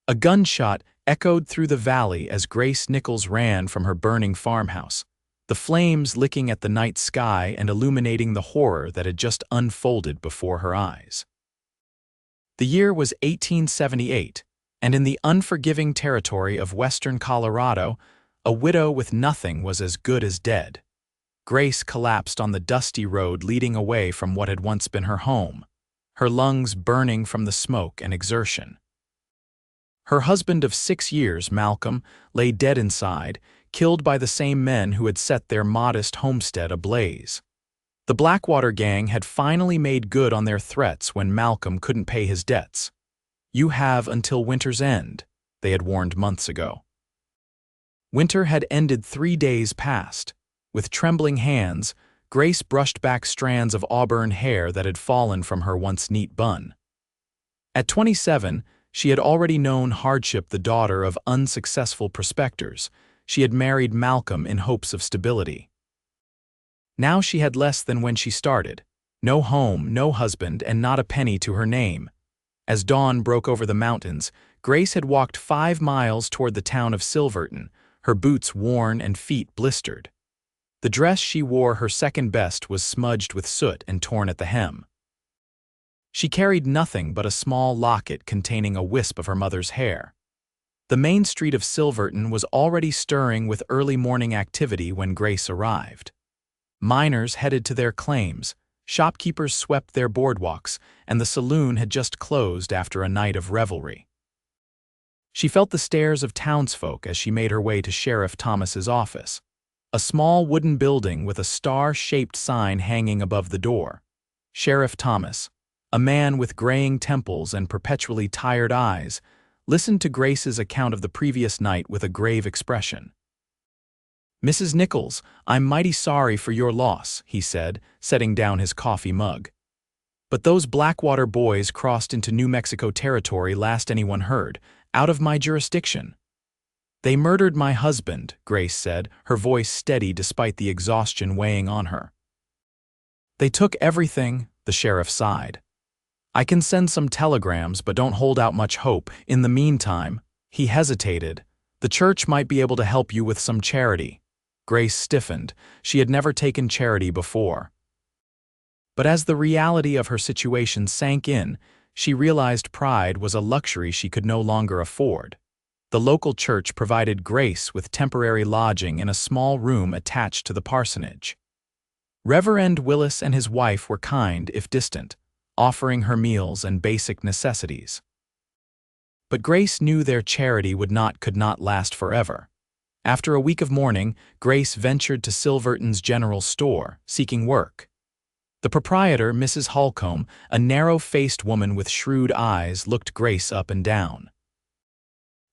A gunshot echoed through the valley as Grace Nichols ran from her burning farmhouse, the flames licking at the night sky and illuminating the horror that had just unfolded before her eyes. The year was 1878, and in the unforgiving territory of western Colorado, a widow with nothing was as good as dead. Grace collapsed on the dusty road leading away from what had once been her home, her lungs burning from the smoke and exertion. Her husband of 6 years, Malcolm, lay dead inside, killed by the same men who had set their modest homestead ablaze. The Blackwater gang had finally made good on their threats when Malcolm couldn't pay his debts. "You have until winter's end," they had warned months ago. Winter had ended 3 days past. With trembling hands, Grace brushed back strands of auburn hair that had fallen from her once neat bun. At 27, she had already known hardship, the daughter of unsuccessful prospectors. She had married Malcolm in hopes of stability. Now she had less than when she started. No home, no husband, and not a penny to her name. As dawn broke over the mountains, Grace had walked 5 miles toward the town of Silverton, her boots worn and feet blistered. The dress she wore, her second best, was smudged with soot and torn at the hem. She carried nothing but a small locket containing a wisp of her mother's hair. The main street of Silverton was already stirring with early morning activity when Grace arrived. Miners headed to their claims, shopkeepers swept their boardwalks, and the saloon had just closed after a night of revelry. She felt the stares of townsfolk as she made her way to Sheriff Thomas's office, a small wooden building with a star-shaped sign hanging above the door. Sheriff Thomas, a man with graying temples and perpetually tired eyes, listened to Grace's account of the previous night with a grave expression. "Mrs. Nichols, I'm mighty sorry for your loss," he said, setting down his coffee mug. "But those Blackwater boys crossed into New Mexico territory last anyone heard, out of my jurisdiction." "They murdered my husband," Grace said, her voice steady despite the exhaustion weighing on her. "They took everything," the sheriff sighed. "I can send some telegrams, but don't hold out much hope. In the meantime," he hesitated, "the church might be able to help you with some charity." Grace stiffened. She had never taken charity before. But as the reality of her situation sank in, she realized pride was a luxury she could no longer afford. The local church provided Grace with temporary lodging in a small room attached to the parsonage. Reverend Willis and his wife were kind, if distant, offering her meals and basic necessities. But Grace knew their charity could not last forever. After a week of mourning, Grace ventured to Silverton's general store, seeking work. The proprietor, Mrs. Holcomb, a narrow-faced woman with shrewd eyes, looked Grace up and down.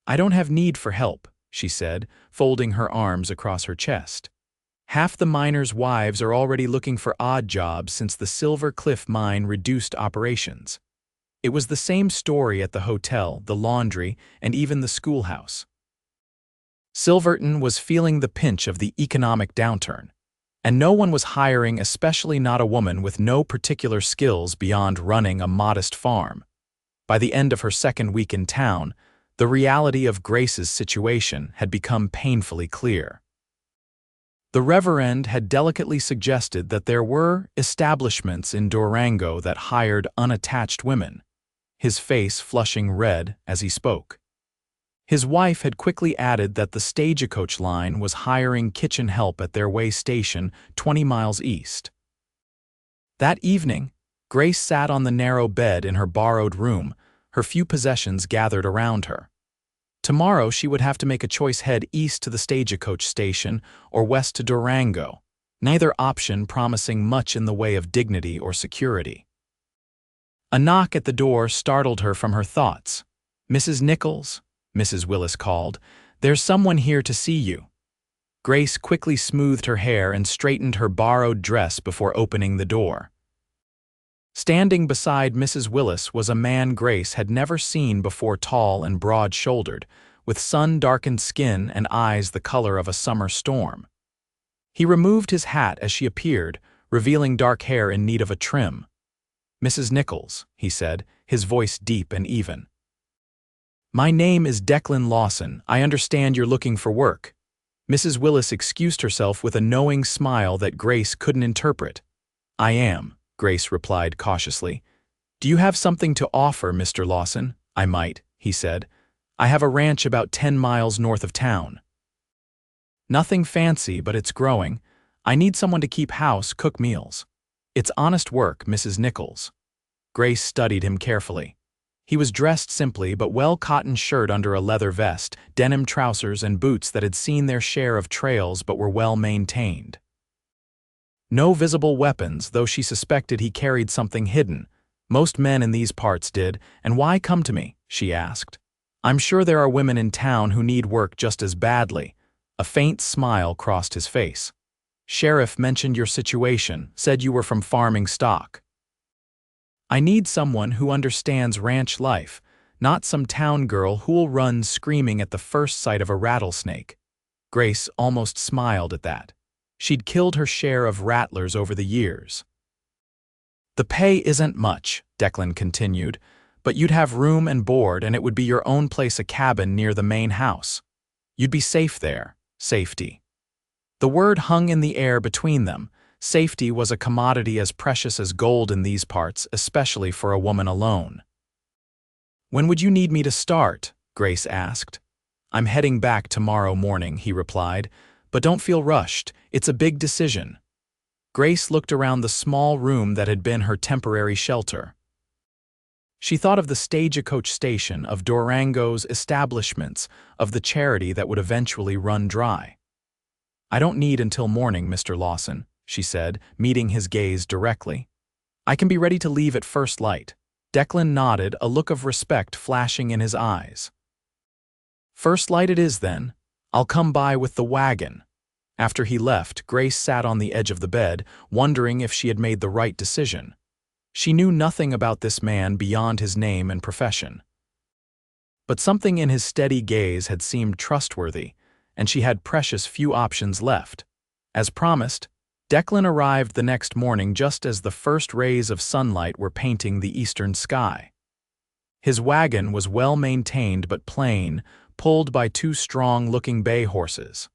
"I don't have need for help," she said, folding her arms across her chest. "Half the miners' wives are already looking for odd jobs since the Silver Cliff mine reduced operations." It was the same story at the hotel, the laundry, and even the schoolhouse. Silverton was feeling the pinch of the economic downturn, and no one was hiring, especially not a woman with no particular skills beyond running a modest farm. By the end of her second week in town, the reality of Grace's situation had become painfully clear. The Reverend had delicately suggested that there were establishments in Durango that hired unattached women, his face flushing red as he spoke. His wife had quickly added that the stagecoach line was hiring kitchen help at their way station 20 miles east. That evening, Grace sat on the narrow bed in her borrowed room, her few possessions gathered around her. Tomorrow she would have to make a choice: head east to the stagecoach station or west to Durango, neither option promising much in the way of dignity or security. A knock at the door startled her from her thoughts. "Mrs. Nichols," Mrs. Willis called, "there's someone here to see you." Grace quickly smoothed her hair and straightened her borrowed dress before opening the door. Standing beside Mrs. Willis was a man Grace had never seen before, tall and broad-shouldered, with sun-darkened skin and eyes the color of a summer storm. He removed his hat as she appeared, revealing dark hair in need of a trim. "Mrs. Nichols," he said, his voice deep and even. "My name is Declan Lawson. I understand you're looking for work." Mrs. Willis excused herself with a knowing smile that Grace couldn't interpret. "I am," Grace replied cautiously. "Do you have something to offer, Mr. Lawson?" "I might," he said. "I have a ranch about 10 miles north of town. Nothing fancy, but it's growing. I need someone to keep house, cook meals. It's honest work, Mrs. Nichols." Grace studied him carefully. He was dressed simply but well-cotton shirt under a leather vest, denim trousers and boots that had seen their share of trails but were well-maintained. No visible weapons, though she suspected he carried something hidden. Most men in these parts did, and why come to me? She asked. "I'm sure there are women in town who need work just as badly." A faint smile crossed his face. "Sheriff mentioned your situation, said you were from farming stock. I need someone who understands ranch life, not some town girl who'll run screaming at the first sight of a rattlesnake." Grace almost smiled at that. She'd killed her share of rattlers over the years. "The pay isn't much," Declan continued, "but you'd have room and board, and it would be your own place, a cabin near the main house. You'd be safe there." Safety. The word hung in the air between them. Safety was a commodity as precious as gold in these parts, especially for a woman alone. "When would you need me to start?" Grace asked. "I'm heading back tomorrow morning," he replied, "but don't feel rushed. It's a big decision." Grace looked around the small room that had been her temporary shelter. She thought of the stagecoach station, of Durango's establishments, of the charity that would eventually run dry. "I don't need until morning, Mr. Lawson," she said, meeting his gaze directly. "I can be ready to leave at first light." Declan nodded, a look of respect flashing in his eyes. "First light it is, then. I'll come by with the wagon." After he left, Grace sat on the edge of the bed, wondering if she had made the right decision. She knew nothing about this man beyond his name and profession. But something in his steady gaze had seemed trustworthy, and she had precious few options left. As promised, Declan arrived the next morning just as the first rays of sunlight were painting the eastern sky. His wagon was well-maintained but plain, pulled by two strong-looking bay horses.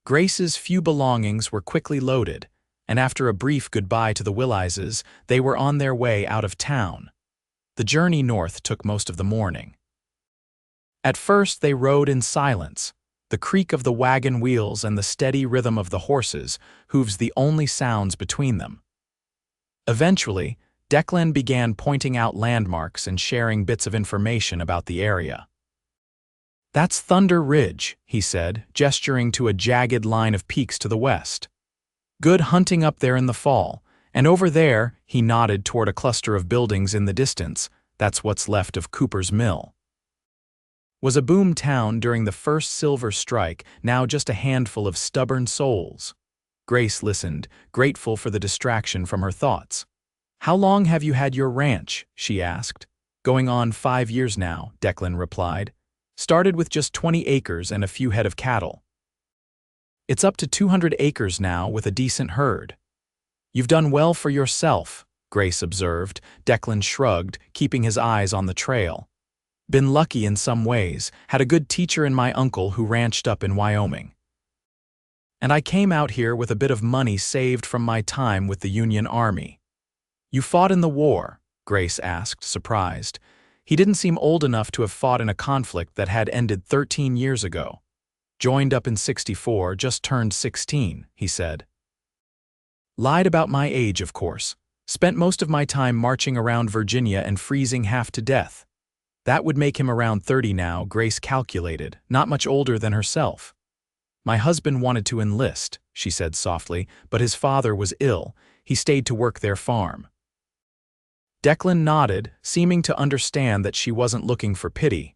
Grace's few belongings were quickly loaded, and after a brief goodbye to the Willises, they were on their way out of town. The journey north took most of the morning. At first they rode in silence, the creak of the wagon wheels and the steady rhythm of the horses' hooves the only sounds between them. Eventually, Declan began pointing out landmarks and sharing bits of information about the area. "That's Thunder Ridge," he said, gesturing to a jagged line of peaks to the west. "Good hunting up there in the fall, and over there," he nodded toward a cluster of buildings in the distance, "that's what's left of Cooper's Mill." Was a boom town during the first silver strike, now just a handful of stubborn souls. Grace listened, grateful for the distraction from her thoughts. "How long have you had your ranch?" she asked. "Going on 5 years now," Declan replied. "Started with just 20 acres and a few head of cattle. It's up to 200 acres now with a decent herd." "You've done well for yourself," Grace observed. Declan shrugged, keeping his eyes on the trail. "Been lucky in some ways, had a good teacher in my uncle who ranched up in Wyoming. And I came out here with a bit of money saved from my time with the Union Army." "You fought in the war?" Grace asked, surprised. He didn't seem old enough to have fought in a conflict that had ended 13 years ago. "Joined up in '64, just turned 16, he said. "Lied about my age, of course. Spent most of my time marching around Virginia and freezing half to death." That would make him around 30 now, Grace calculated, not much older than herself. "My husband wanted to enlist," she said softly, "but his father was ill. He stayed to work their farm." Declan nodded, seeming to understand that she wasn't looking for pity.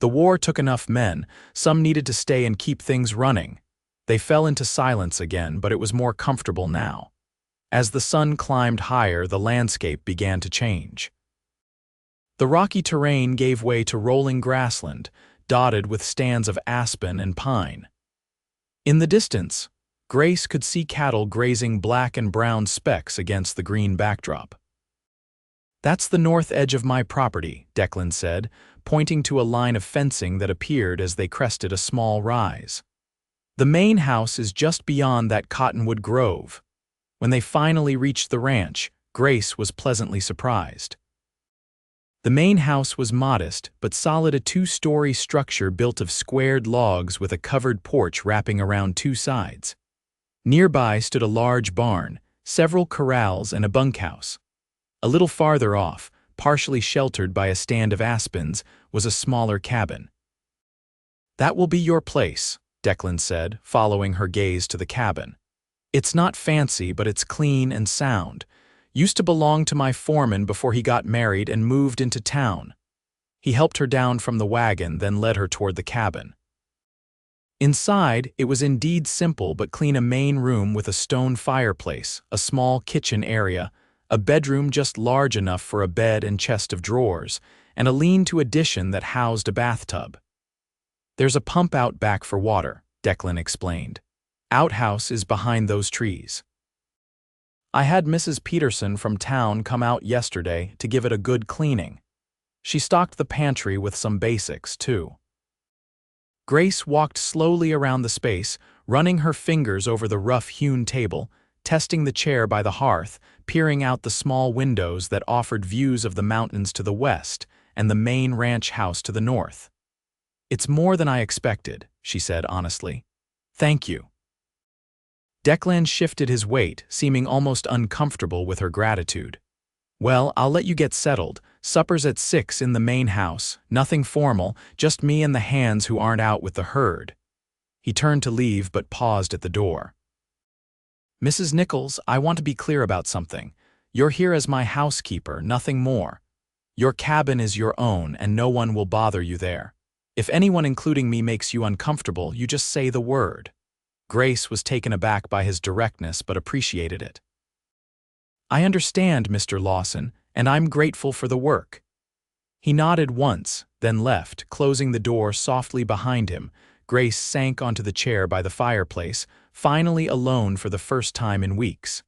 The war took enough men, some needed to stay and keep things running. They fell into silence again, but it was more comfortable now. As the sun climbed higher, the landscape began to change. The rocky terrain gave way to rolling grassland, dotted with stands of aspen and pine. In the distance, Grace could see cattle grazing black and brown specks against the green backdrop. "That's the north edge of my property," Declan said, pointing to a line of fencing that appeared as they crested a small rise. "The main house is just beyond that cottonwood grove." When they finally reached the ranch, Grace was pleasantly surprised. The main house was modest but solid, a two-story structure built of squared logs with a covered porch wrapping around two sides. Nearby stood a large barn, several corrals, and a bunkhouse. A little farther off, partially sheltered by a stand of aspens, was a smaller cabin. "That will be your place," Declan said, following her gaze to the cabin. "It's not fancy, but it's clean and sound. Used to belong to my foreman before he got married and moved into town." He helped her down from the wagon, then led her toward the cabin. Inside, it was indeed simple but clean: a main room with a stone fireplace, a small kitchen area, a bedroom just large enough for a bed and chest of drawers, and a lean-to addition that housed a bathtub. "There's a pump out back for water," Declan explained. "Outhouse is behind those trees." "I had Mrs. Peterson from town come out yesterday to give it a good cleaning. She stocked the pantry with some basics, too." Grace walked slowly around the space, running her fingers over the rough-hewn table, testing the chair by the hearth, peering out the small windows that offered views of the mountains to the west and the main ranch house to the north. "It's more than I expected," she said honestly. "Thank you." Declan shifted his weight, seeming almost uncomfortable with her gratitude. "Well, I'll let you get settled. Supper's at 6 in the main house, nothing formal, just me and the hands who aren't out with the herd." He turned to leave but paused at the door. "Mrs. Nichols, I want to be clear about something. You're here as my housekeeper, nothing more. Your cabin is your own and no one will bother you there. If anyone, including me, makes you uncomfortable, you just say the word." Grace was taken aback by his directness but appreciated it. "I understand, Mr. Lawson, and I'm grateful for the work." He nodded once, then left, closing the door softly behind him. Grace sank onto the chair by the fireplace, finally alone for the first time in weeks.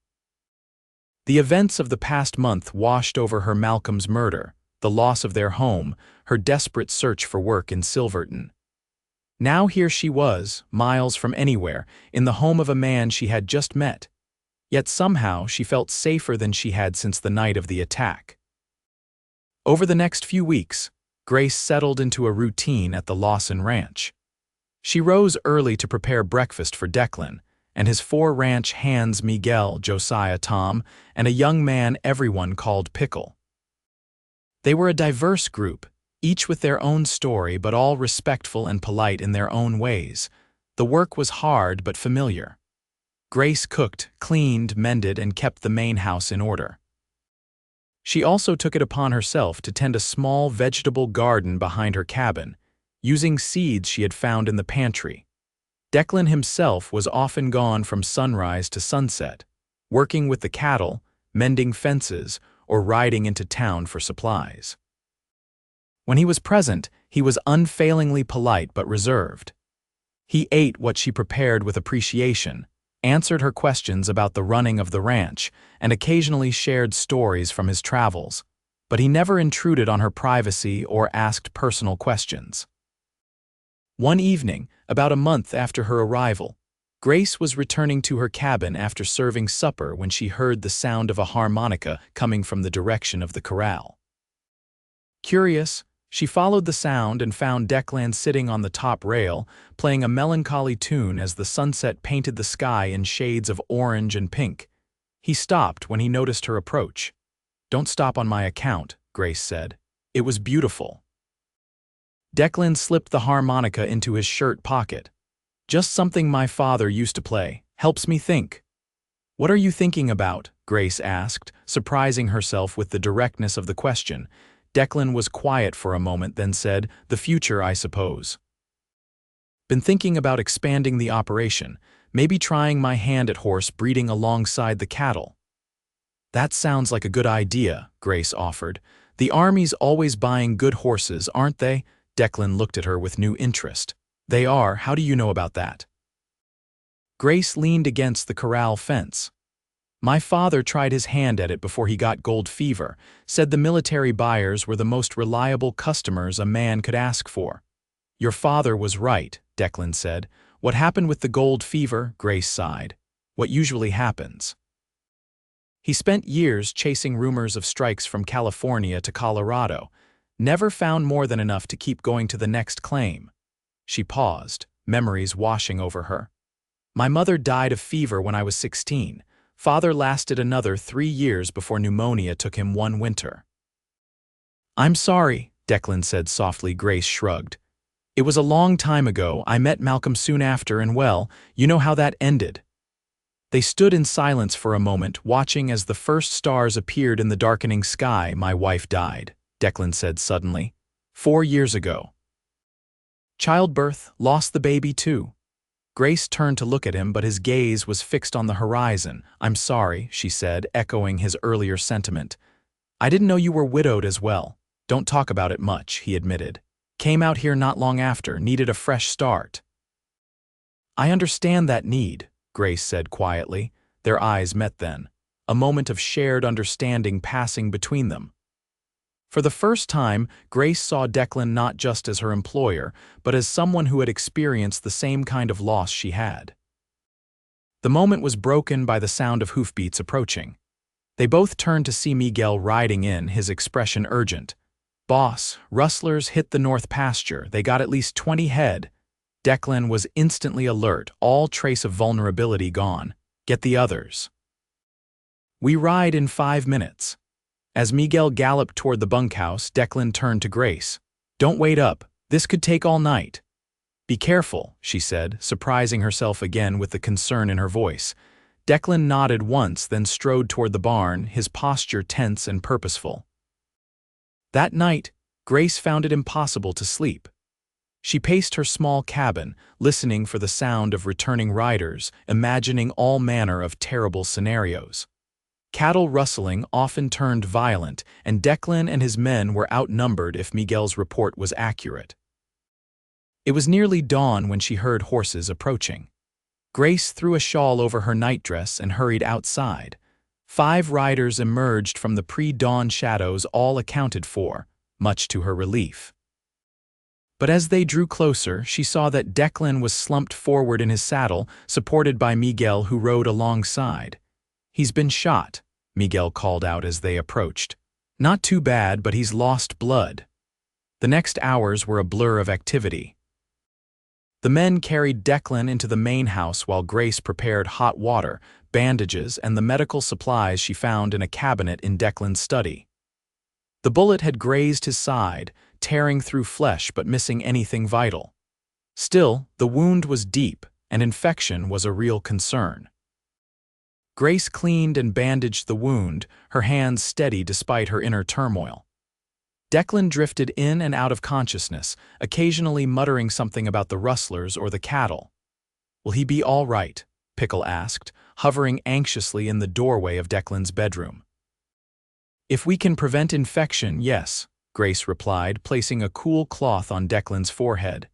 The events of the past month washed over her: Malcolm's murder, the loss of their home, her desperate search for work in Silverton. Now here she was, miles from anywhere, in the home of a man she had just met. Yet somehow she felt safer than she had since the night of the attack. Over the next few weeks, Grace settled into a routine at the Lawson ranch. She rose early to prepare breakfast for Declan and his 4 ranch hands: Miguel, Josiah, Tom, and a young man everyone called Pickle. They were a diverse group, each with their own story but all respectful and polite in their own ways. The work was hard but familiar. Grace cooked, cleaned, mended, and kept the main house in order. She also took it upon herself to tend a small vegetable garden behind her cabin, using seeds she had found in the pantry. Declan himself was often gone from sunrise to sunset, working with the cattle, mending fences, or riding into town for supplies. When he was present, he was unfailingly polite but reserved. He ate what she prepared with appreciation, answered her questions about the running of the ranch, and occasionally shared stories from his travels, but he never intruded on her privacy or asked personal questions. One evening, about a month after her arrival, Grace was returning to her cabin after serving supper when she heard the sound of a harmonica coming from the direction of the corral. Curious, she followed the sound and found Declan sitting on the top rail, playing a melancholy tune as the sunset painted the sky in shades of orange and pink. He stopped when he noticed her approach. "Don't stop on my account," Grace said. "It was beautiful." Declan slipped the harmonica into his shirt pocket. "Just something my father used to play. Helps me think." "What are you thinking about?" Grace asked, surprising herself with the directness of the question. Declan was quiet for a moment, then said, "The future, I suppose. Been thinking about expanding the operation, maybe trying my hand at horse breeding alongside the cattle." "That sounds like a good idea," Grace offered. "The Army's always buying good horses, aren't they?" Declan looked at her with new interest. "They are. How do you know about that?" Grace leaned against the corral fence. My father tried his hand at it before he got gold fever, said the military buyers were the most reliable customers a man could ask for. Your father was right, Declan said. What happened with the gold fever? Grace sighed. What usually happens. He spent years chasing rumors of strikes from California to Colorado, never found more than enough to keep going to the next claim. She paused, memories washing over her. My mother died of fever when I was 16. Father lasted another 3 years before pneumonia took him one winter. I'm sorry, Declan said softly. Grace shrugged. It was a long time ago. I met Malcolm soon after and well, you know how that ended. They stood in silence for a moment, watching as the first stars appeared in the darkening sky. My wife died, Declan said suddenly. 4 years ago. Childbirth, lost the baby too. Grace turned to look at him, but his gaze was fixed on the horizon. I'm sorry, she said, echoing his earlier sentiment. I didn't know you were widowed as well. Don't talk about it much, he admitted. Came out here not long after, needed a fresh start. I understand that need, Grace said quietly. Their eyes met then, a moment of shared understanding passing between them. For the first time, Grace saw Declan not just as her employer, but as someone who had experienced the same kind of loss she had. The moment was broken by the sound of hoofbeats approaching. They both turned to see Miguel riding in, his expression urgent. Boss, rustlers hit the north pasture. They got at least 20 head. Declan was instantly alert, all trace of vulnerability gone. Get the others. We ride in 5 minutes. As Miguel galloped toward the bunkhouse, Declan turned to Grace. Don't wait up. This could take all night. Be careful, she said, surprising herself again with the concern in her voice. Declan nodded once, then strode toward the barn, his posture tense and purposeful. That night, Grace found it impossible to sleep. She paced her small cabin, listening for the sound of returning riders, imagining all manner of terrible scenarios. Cattle rustling often turned violent, and Declan and his men were outnumbered if Miguel's report was accurate. It was nearly dawn when she heard horses approaching. Grace threw a shawl over her nightdress and hurried outside. 5 riders emerged from the pre-dawn shadows, all accounted for, much to her relief. But as they drew closer, she saw that Declan was slumped forward in his saddle, supported by Miguel, who rode alongside. He's been shot, Miguel called out as they approached. Not too bad, but he's lost blood. The next hours were a blur of activity. The men carried Declan into the main house while Grace prepared hot water, bandages, and the medical supplies she found in a cabinet in Declan's study. The bullet had grazed his side, tearing through flesh but missing anything vital. Still, the wound was deep, and infection was a real concern. Grace cleaned and bandaged the wound, her hands steady despite her inner turmoil. Declan drifted in and out of consciousness, occasionally muttering something about the rustlers or the cattle. Will he be all right? Pickle asked, hovering anxiously in the doorway of Declan's bedroom. If we can prevent infection, yes, Grace replied, placing a cool cloth on Declan's forehead.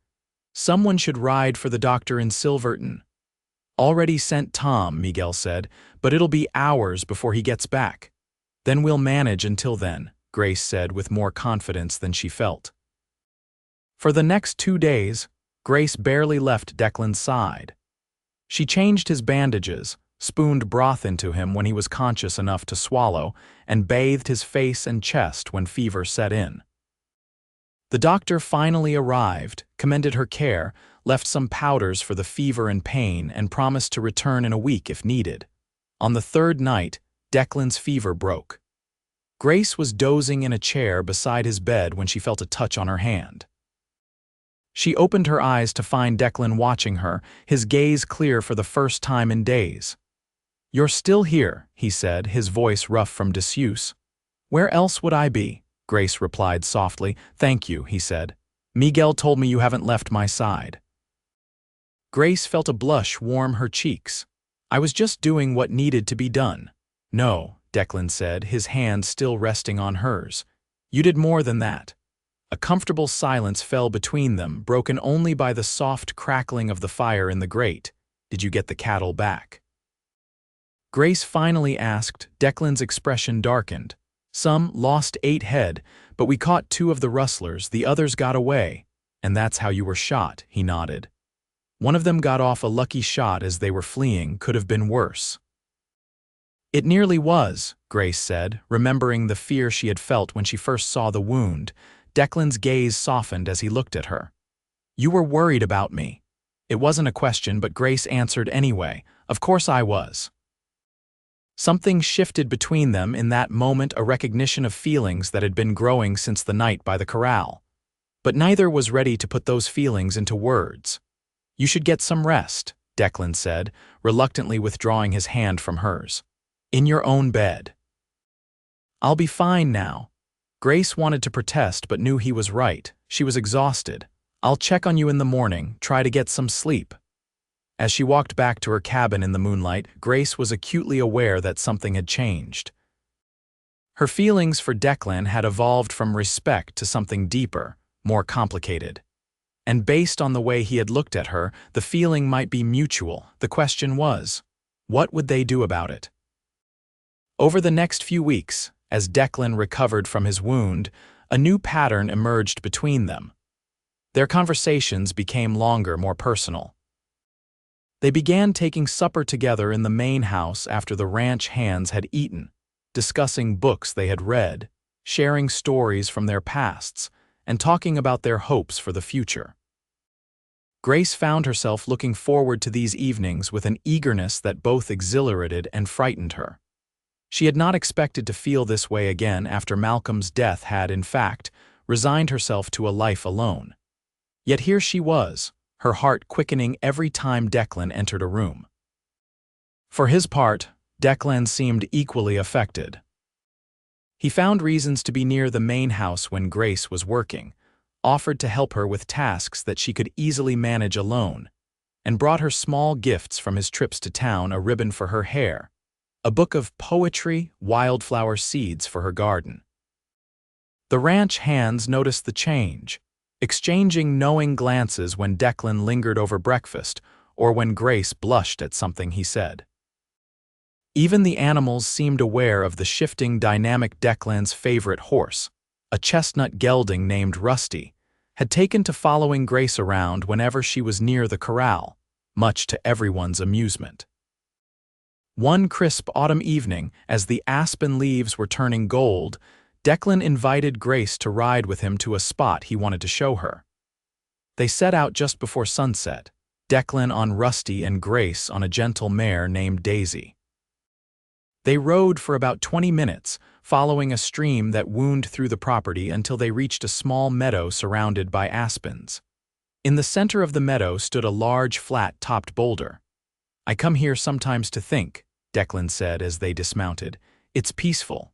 Someone should ride for the doctor in Silverton. Already sent Tom, Miguel said, but it'll be hours before he gets back. Then we'll manage until then, Grace said with more confidence than she felt. For the next 2 days, Grace barely left Declan's side. She changed his bandages, spooned broth into him when he was conscious enough to swallow, and bathed his face and chest when fever set in. The doctor finally arrived, commended her care, left some powders for the fever and pain, and promised to return in a week if needed. On the 3rd night, Declan's fever broke. Grace was dozing in a chair beside his bed when she felt a touch on her hand. She opened her eyes to find Declan watching her, his gaze clear for the first time in days. You're still here, he said, his voice rough from disuse. Where else would I be? Grace replied softly. Thank you, he said. Miguel told me you haven't left my side. Grace felt a blush warm her cheeks. I was just doing what needed to be done. No, Declan said, his hand still resting on hers. You did more than that. A comfortable silence fell between them, broken only by the soft crackling of the fire in the grate. Did you get the cattle back? Grace finally asked. Declan's expression darkened. Some lost 8 head, but we caught 2 of the rustlers, the others got away. And that's how you were shot, he nodded. One of them got off a lucky shot as they were fleeing, could have been worse. It nearly was, Grace said, remembering the fear she had felt when she first saw the wound. Declan's gaze softened as he looked at her. You were worried about me. It wasn't a question, but Grace answered anyway. Of course I was. Something shifted between them in that moment, a recognition of feelings that had been growing since the night by the corral. But neither was ready to put those feelings into words. You should get some rest, Declan said, reluctantly withdrawing his hand from hers. In your own bed. I'll be fine now. Grace wanted to protest but knew he was right. She was exhausted. I'll check on you in the morning, try to get some sleep. As she walked back to her cabin in the moonlight, Grace was acutely aware that something had changed. Her feelings for Declan had evolved from respect to something deeper, more complicated. And based on the way he had looked at her, the feeling might be mutual. The question was, what would they do about it? Over the next few weeks, as Declan recovered from his wound, a new pattern emerged between them. Their conversations became longer, more personal. They began taking supper together in the main house after the ranch hands had eaten, discussing books they had read, sharing stories from their pasts, and talking about their hopes for the future. Grace found herself looking forward to these evenings with an eagerness that both exhilarated and frightened her. She had not expected to feel this way again after Malcolm's death had, in fact, resigned herself to a life alone. Yet here she was, her heart quickening every time Declan entered a room. For his part, Declan seemed equally affected. He found reasons to be near the main house when Grace was working, offered to help her with tasks that she could easily manage alone, and brought her small gifts from his trips to town: a ribbon for her hair, a book of poetry, wildflower seeds for her garden. The ranch hands noticed the change, exchanging knowing glances when Declan lingered over breakfast or when Grace blushed at something he said. Even the animals seemed aware of the shifting dynamic. Declan's favorite horse, a chestnut gelding named Rusty, had taken to following Grace around whenever she was near the corral, much to everyone's amusement. One crisp autumn evening, as the aspen leaves were turning gold, Declan invited Grace to ride with him to a spot he wanted to show her. They set out just before sunset, Declan on Rusty and Grace on a gentle mare named Daisy. They rode for about 20 minutes, following a stream that wound through the property until they reached a small meadow surrounded by aspens. In the center of the meadow stood a large, flat-topped boulder. I come here sometimes to think, Declan said as they dismounted. It's peaceful.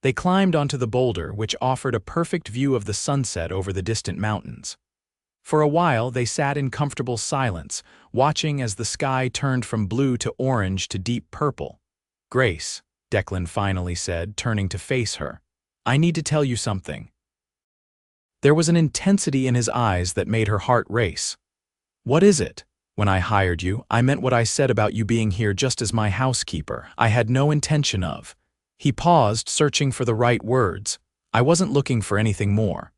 They climbed onto the boulder, which offered a perfect view of the sunset over the distant mountains. For a while, they sat in comfortable silence, watching as the sky turned from blue to orange to deep purple. Grace, Declan finally said, turning to face her, I need to tell you something. There was an intensity in his eyes that made her heart race. What is it? When I hired you, I meant what I said about you being here just as my housekeeper. I had no intention of. He paused, searching for the right words. I wasn't looking for anything more.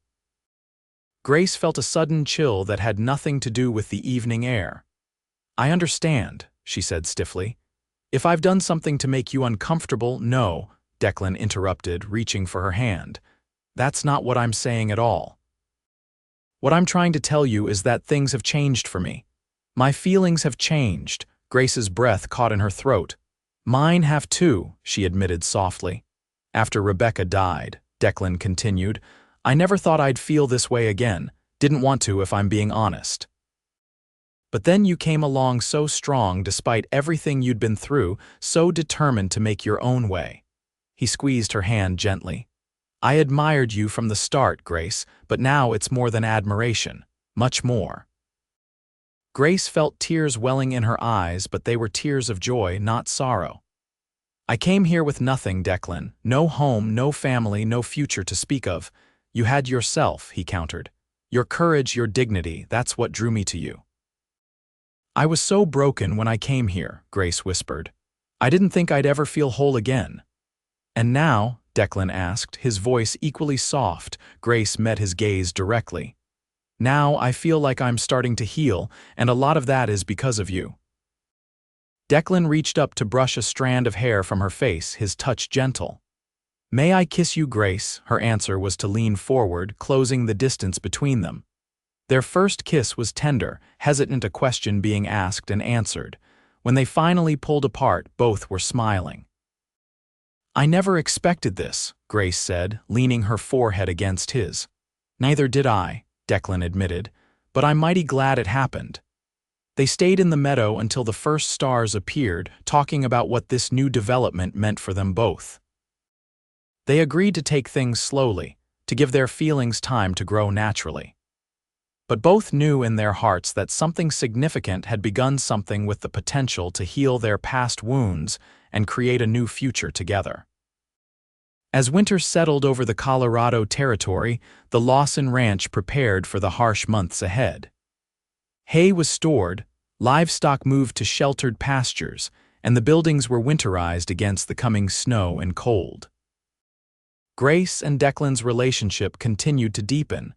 Grace felt a sudden chill that had nothing to do with the evening air. I understand, she said stiffly. If I've done something to make you uncomfortable, no, Declan interrupted, reaching for her hand. That's not what I'm saying at all. What I'm trying to tell you is that things have changed for me. My feelings have changed. Grace's breath caught in her throat. Mine have too, she admitted softly. After Rebecca died, Declan continued, I never thought I'd feel this way again. Didn't want to, if I'm being honest. But then you came along so strong despite everything you'd been through, so determined to make your own way. He squeezed her hand gently. I admired you from the start, Grace, but now it's more than admiration. Much more. Grace felt tears welling in her eyes, but they were tears of joy, not sorrow. I came here with nothing, Declan. No home, no family, no future to speak of. You had yourself, he countered. Your courage, your dignity, that's what drew me to you. I was so broken when I came here, Grace whispered. I didn't think I'd ever feel whole again. And now, Declan asked, his voice equally soft. Grace met his gaze directly. Now I feel like I'm starting to heal, and a lot of that is because of you. Declan reached up to brush a strand of hair from her face, his touch gentle. May I kiss you, Grace? Her answer was to lean forward, closing the distance between them. Their first kiss was tender, hesitant a question being asked and answered. When they finally pulled apart, both were smiling. I never expected this, Grace said, leaning her forehead against his. Neither did I, Declan admitted, but I'm mighty glad it happened. They stayed in the meadow until the first stars appeared, talking about what this new development meant for them both. They agreed to take things slowly, to give their feelings time to grow naturally. But both knew in their hearts that something significant had begun, something with the potential to heal their past wounds and create a new future together. As winter settled over the Colorado territory, the Lawson ranch prepared for the harsh months ahead. Hay was stored, livestock moved to sheltered pastures, and the buildings were winterized against the coming snow and cold. Grace and Declan's relationship continued to deepen,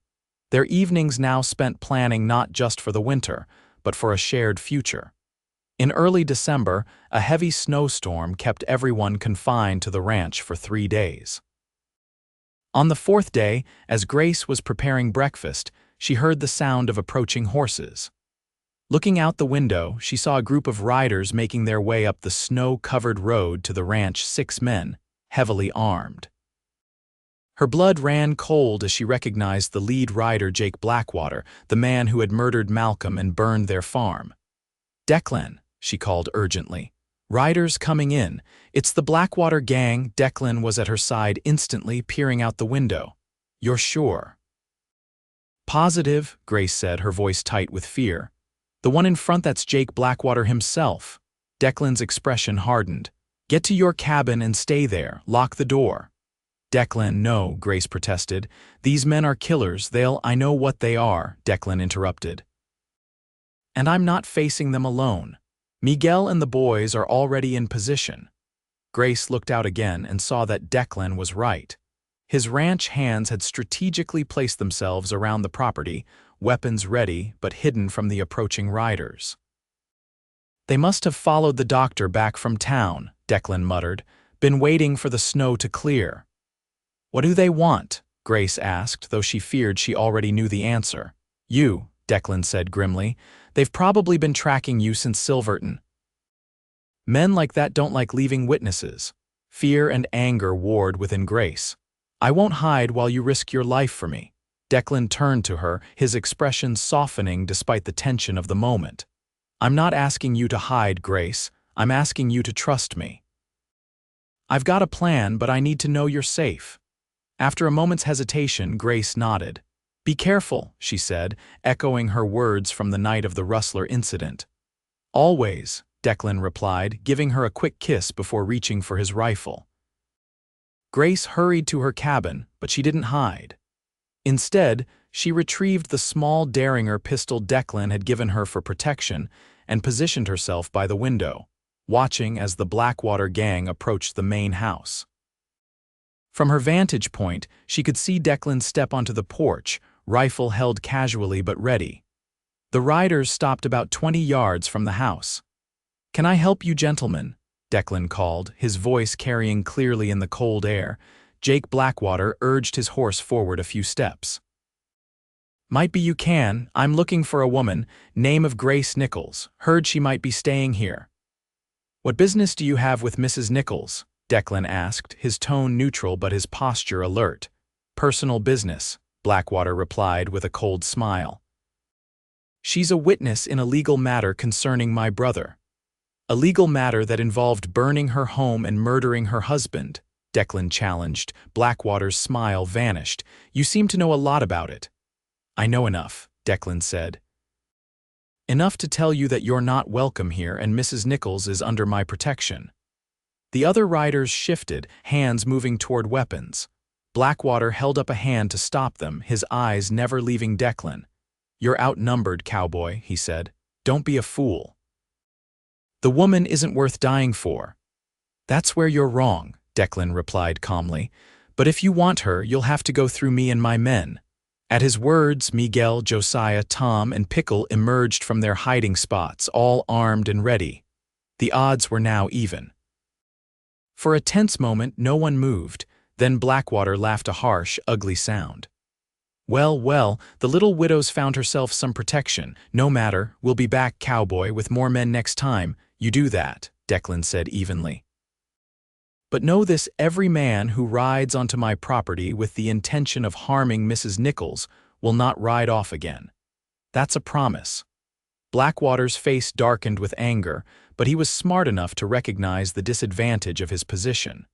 their evenings now spent planning not just for the winter, but for a shared future. In early December, a heavy snowstorm kept everyone confined to the ranch for 3 days. On the 4th day, as Grace was preparing breakfast, she heard the sound of approaching horses. Looking out the window, she saw a group of riders making their way up the snow-covered road to the ranch, 6 men, heavily armed. Her blood ran cold as she recognized the lead rider, Jake Blackwater, the man who had murdered Malcolm and burned their farm. Declan, she called urgently. Riders coming in. It's the Blackwater gang. Declan was at her side instantly, peering out the window. You're sure? Positive, Grace said, her voice tight with fear. The one in front, that's Jake Blackwater himself. Declan's expression hardened. Get to your cabin and stay there. Lock the door. Declan, no, Grace protested. These men are killers. I know what they are, Declan interrupted. And I'm not facing them alone. Miguel and the boys are already in position. Grace looked out again and saw that Declan was right. His ranch hands had strategically placed themselves around the property, weapons ready but hidden from the approaching riders. They must have followed the doctor back from town, Declan muttered, been waiting for the snow to clear. What do they want? Grace asked, though she feared she already knew the answer. You, Declan said grimly. They've probably been tracking you since Silverton. Men like that don't like leaving witnesses. Fear and anger warred within Grace. I won't hide while you risk your life for me. Declan turned to her, his expression softening despite the tension of the moment. I'm not asking you to hide, Grace. I'm asking you to trust me. I've got a plan, but I need to know you're safe. After a moment's hesitation, Grace nodded. Be careful, she said, echoing her words from the night of the rustler incident. Always, Declan replied, giving her a quick kiss before reaching for his rifle. Grace hurried to her cabin, but she didn't hide. Instead, she retrieved the small Derringer pistol Declan had given her for protection and positioned herself by the window, watching as the Blackwater gang approached the main house. From her vantage point, she could see Declan step onto the porch, rifle held casually but ready. The riders stopped about 20 yards from the house. Can I help you, gentlemen? Declan called, his voice carrying clearly in the cold air. Jake Blackwater urged his horse forward a few steps. Might be you can. I'm looking for a woman, name of Grace Nichols. Heard she might be staying here. What business do you have with Mrs. Nichols? Declan asked, his tone neutral but his posture alert. Personal business, Blackwater replied with a cold smile. She's a witness in a legal matter concerning my brother. A legal matter that involved burning her home and murdering her husband, Declan challenged. Blackwater's smile vanished. You seem to know a lot about it. I know enough, Declan said. Enough to tell you that you're not welcome here and Mrs. Nichols is under my protection. The other riders shifted, hands moving toward weapons. Blackwater held up a hand to stop them, his eyes never leaving Declan. You're outnumbered, Cowboy, he said. Don't be a fool. The woman isn't worth dying for. "That's where you're wrong," Declan replied calmly. "But if you want her, you'll have to go through me and my men." At his words, Miguel, Josiah, Tom, and Pickle emerged from their hiding spots, all armed and ready. The odds were now even. For a tense moment, no one moved. Then Blackwater laughed a harsh, ugly sound. "Well, well, the little widow's found herself some protection. No matter, we'll be back, Cowboy, with more men next time. You do that," Declan said evenly. "But know this, every man who rides onto my property with the intention of harming Mrs. Nichols will not ride off again. That's a promise." Blackwater's face darkened with anger, but he was smart enough to recognize the disadvantage of his position.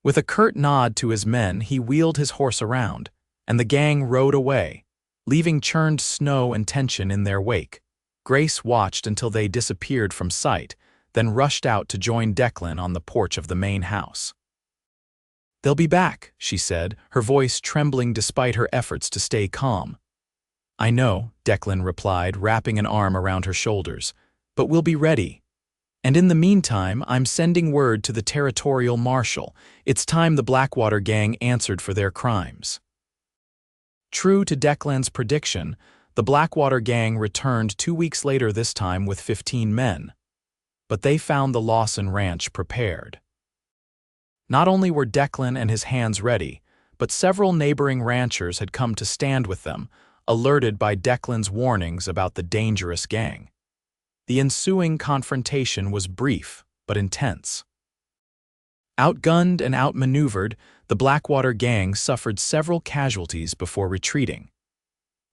With a curt nod to his men, he wheeled his horse around, and the gang rode away, leaving churned snow and tension in their wake. Grace watched until they disappeared from sight, then rushed out to join Declan on the porch of the main house. "They'll be back," she said, her voice trembling despite her efforts to stay calm. "I know," Declan replied, wrapping an arm around her shoulders, "but we'll be ready. And in the meantime, I'm sending word to the territorial marshal. It's time the Blackwater gang answered for their crimes." True to Declan's prediction, the Blackwater gang returned 2 weeks later, this time with 15 men. But they found the Lawson ranch prepared. Not only were Declan and his hands ready, but several neighboring ranchers had come to stand with them, alerted by Declan's warnings about the dangerous gang. The ensuing confrontation was brief but intense. Outgunned and outmaneuvered, the Blackwater gang suffered several casualties before retreating.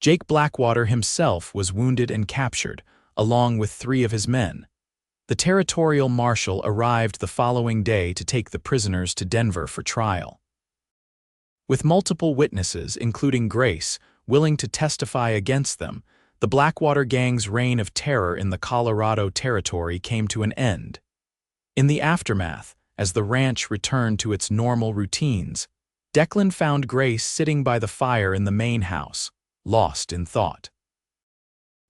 Jake Blackwater himself was wounded and captured, along with 3 of his men. The territorial marshal arrived the following day to take the prisoners to Denver for trial. With multiple witnesses, including Grace, willing to testify against them, the Blackwater gang's reign of terror in the Colorado Territory came to an end. In the aftermath, as the ranch returned to its normal routines, Declan found Grace sitting by the fire in the main house, lost in thought.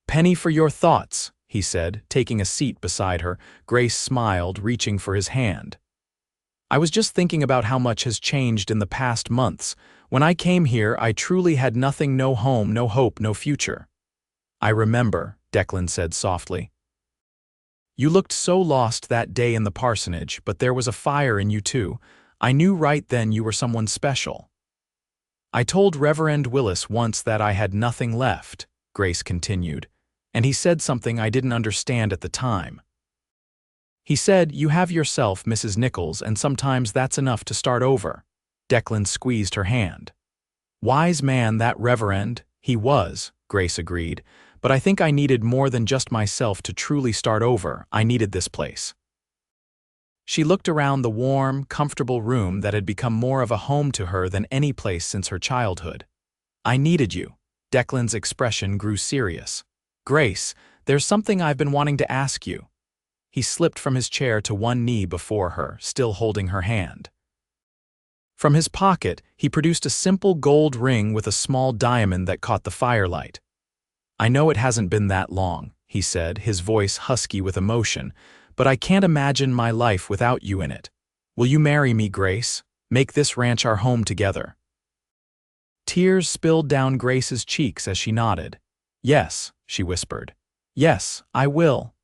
"Penny for your thoughts," he said, taking a seat beside her. Grace smiled, reaching for his hand. "I was just thinking about how much has changed in the past months. When I came here, I truly had nothing, no home, no hope, no future." "I remember," Declan said softly. "You looked so lost that day in the parsonage, but there was a fire in you too. I knew right then you were someone special." "I told Reverend Willis once that I had nothing left," Grace continued, "and he said something I didn't understand at the time. He said, 'You have yourself, Mrs. Nichols, and sometimes that's enough to start over.'" Declan squeezed her hand. "Wise man, that Reverend." "He was," Grace agreed, "but I think I needed more than just myself to truly start over. I needed this place." She looked around the warm, comfortable room that had become more of a home to her than any place since her childhood. "I needed you." Declan's expression grew serious. "Grace, there's something I've been wanting to ask you." He slipped from his chair to one knee before her, still holding her hand. From his pocket, he produced a simple gold ring with a small diamond that caught the firelight. "I know it hasn't been that long," he said, his voice husky with emotion, "but I can't imagine my life without you in it. Will you marry me, Grace? Make this ranch our home together." Tears spilled down Grace's cheeks as she nodded. "Yes," she whispered. "Yes, I will."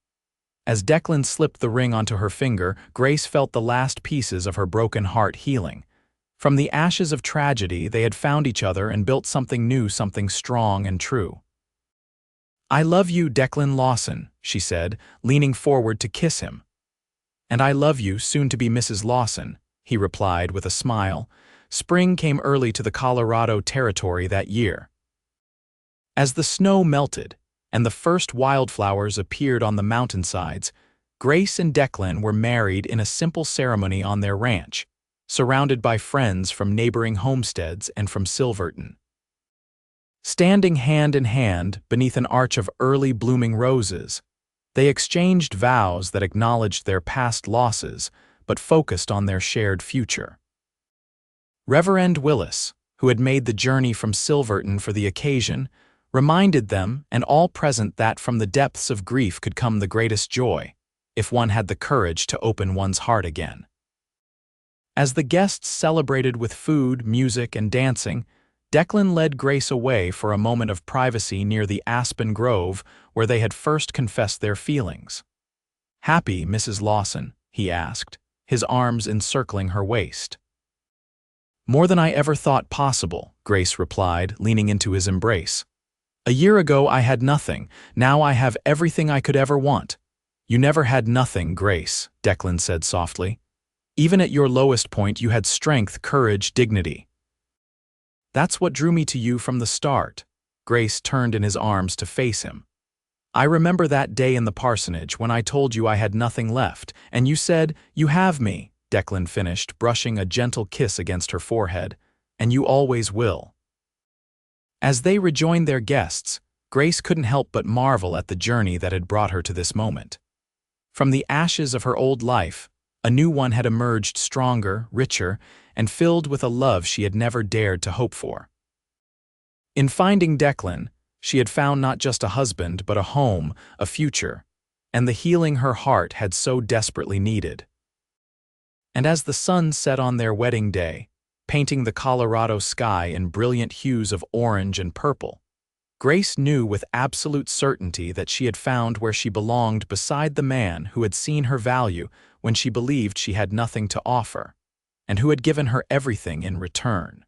As Declan slipped the ring onto her finger, Grace felt the last pieces of her broken heart healing. From the ashes of tragedy, they had found each other and built something new, something strong and true. "I love you, Declan Lawson," she said, leaning forward to kiss him. "And I love you, soon-to-be Mrs. Lawson," he replied with a smile. Spring came early to the Colorado Territory that year. As the snow melted and the first wildflowers appeared on the mountainsides, Grace and Declan were married in a simple ceremony on their ranch, surrounded by friends from neighboring homesteads and from Silverton. Standing hand in hand beneath an arch of early blooming roses, they exchanged vows that acknowledged their past losses but focused on their shared future. Reverend Willis, who had made the journey from Silverton for the occasion, reminded them and all present that from the depths of grief could come the greatest joy. if one had the courage to open one's heart again. As the guests celebrated with food, music, and dancing, Declan led Grace away for a moment of privacy near the aspen grove where they had first confessed their feelings. "Happy, Mrs. Lawson?" he asked, his arms encircling her waist. "More than I ever thought possible," Grace replied, leaning into his embrace. "A year ago I had nothing, now I have everything I could ever want." "You never had nothing, Grace," Declan said softly. "Even at your lowest point you had strength, courage, dignity. That's what drew me to you from the start." Grace turned in his arms to face him. "I remember that day in the parsonage when I told you I had nothing left, and you said, 'You have me,'" Declan finished, brushing a gentle kiss against her forehead, "and you always will." As they rejoined their guests, Grace couldn't help but marvel at the journey that had brought her to this moment. From the ashes of her old life, a new one had emerged stronger, richer, and filled with a love she had never dared to hope for. In finding Declan, she had found not just a husband, but a home, a future, and the healing her heart had so desperately needed. And as the sun set on their wedding day, painting the Colorado sky in brilliant hues of orange and purple, Grace knew with absolute certainty that she had found where she belonged beside the man who had seen her value when she believed she had nothing to offer, and who had given her everything in return.